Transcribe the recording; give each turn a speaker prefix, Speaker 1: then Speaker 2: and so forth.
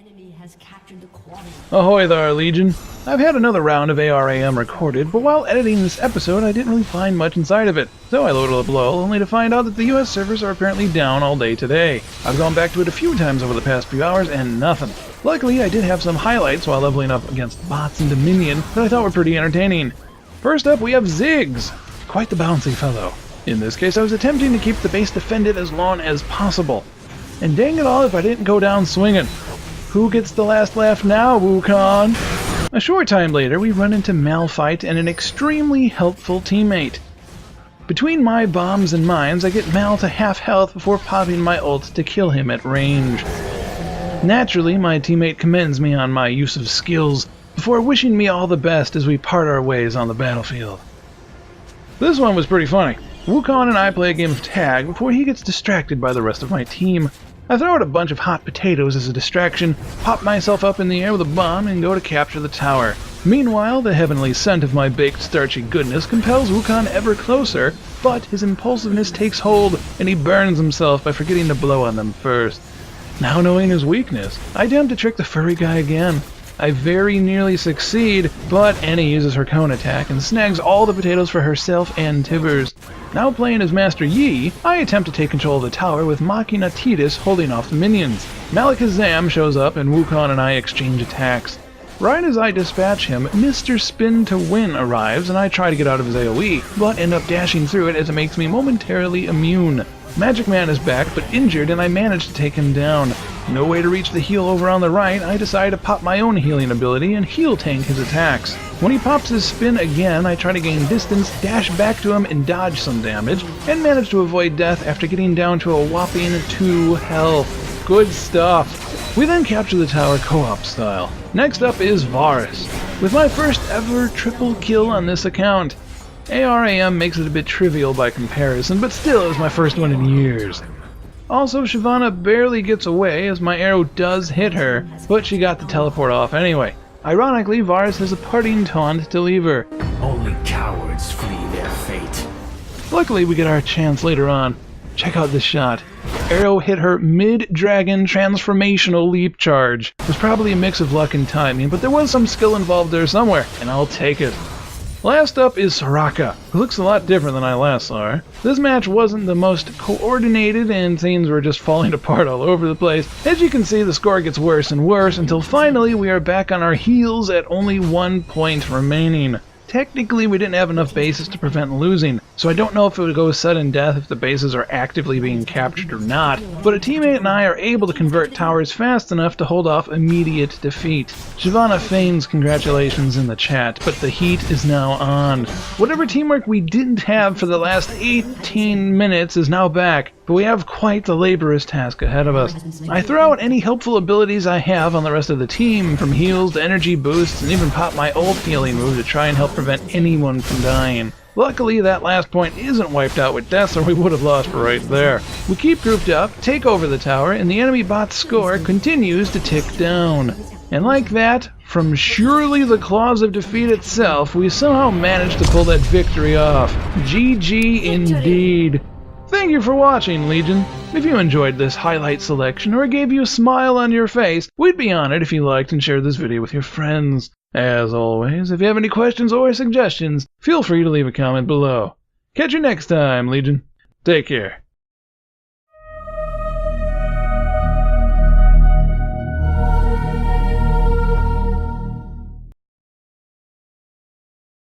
Speaker 1: enemy has captured the quality.
Speaker 2: Ahoy thar, Legion. I've had another round of ARAM recorded, but while editing this episode I didn't really find much inside of it. So I loaded up LoL, only to find out that the US servers are apparently down all day today. I've gone back to it a few times over the past few hours and nothing. Luckily I did have some highlights while leveling up against bots and Dominion that I thought were pretty entertaining. First up we have Ziggs. Quite the bouncy fellow. In this case I was attempting to keep the base defended as long as possible. And dang it all if I didn't go down swinging. Who gets the last laugh now, Wukong? A short time later, we run into Malphite and an extremely helpful teammate. Between my bombs and mines, I get Mal to half health before popping my ult to kill him at range. Naturally, my teammate commends me on my use of skills before wishing me all the best as we part our ways on the battlefield. This one was pretty funny. Wukong and I play a game of tag before he gets distracted by the rest of my team. I throw out a bunch of hot potatoes as a distraction, pop myself up in the air with a bomb, and go to capture the tower. Meanwhile, the heavenly scent of my baked starchy goodness compels Wukong ever closer, but his impulsiveness takes hold, and he burns himself by forgetting to blow on them first. Now knowing his weakness, I attempt to trick the furry guy again. I very nearly succeed, but Annie uses her cone attack and snags all the potatoes for herself and Tivers. Now playing as Master Yi, I attempt to take control of the tower with Machina Titus holding off the minions. Malakazam shows up and Wukong and I exchange attacks. Right as I dispatch him, Mr. Spin to Win arrives and I try to get out of his AoE, but end up dashing through it as it makes me momentarily immune. Magic Man is back, but injured, and I manage to take him down. No way to reach the heal over on the right, I decide to pop my own healing ability and heal tank his attacks. When he pops his spin again, I try to gain distance, dash back to him and dodge some damage, and manage to avoid death after getting down to a whopping 2 health. Good stuff. We then capture the tower co-op style. Next up is Varus, with my first ever triple kill on this account. ARAM makes it a bit trivial by comparison, but still it was my first one in years. Also, Shyvana barely gets away as my arrow does hit her, but she got the teleport off anyway. Ironically, Varus has a parting taunt to leave her.
Speaker 3: Only cowards flee their fate.
Speaker 2: Luckily, we get our chance later on. Check out this shot. Arrow hit her mid-dragon transformational leap charge. It was probably a mix of luck and timing, but there was some skill involved there somewhere, and I'll take it. Last up is Soraka, who looks a lot different than I last saw her. This match wasn't the most coordinated and things were just falling apart all over the place. As you can see, the score gets worse and worse until finally we are back on our heels at only 1 point remaining. Technically, we didn't have enough bases to prevent losing, so I don't know if it would go sudden death if the bases are actively being captured or not, but a teammate and I are able to convert towers fast enough to hold off immediate defeat. Shyvana feigns congratulations in the chat, but the heat is now on. Whatever teamwork we didn't have for the last 18 minutes is now back, but we have quite the laborious task ahead of us. I throw out any helpful abilities I have on the rest of the team, from heals to energy boosts, and even pop my ult healing move to try and help prevent anyone from dying. Luckily, that last point isn't wiped out with deaths or we would have lost right there. We keep grouped up, take over the tower, and the enemy bot's score continues to tick down. And like that, from surely the claws of defeat itself, we somehow managed to pull that victory off. GG indeed. Thank you for watching, Legion. If you enjoyed this highlight selection or gave you a smile on your face, we'd be honored if you liked and shared this video with your friends. As always, if you have any questions or suggestions, feel free to leave a comment below. Catch you next time, Legion. Take care.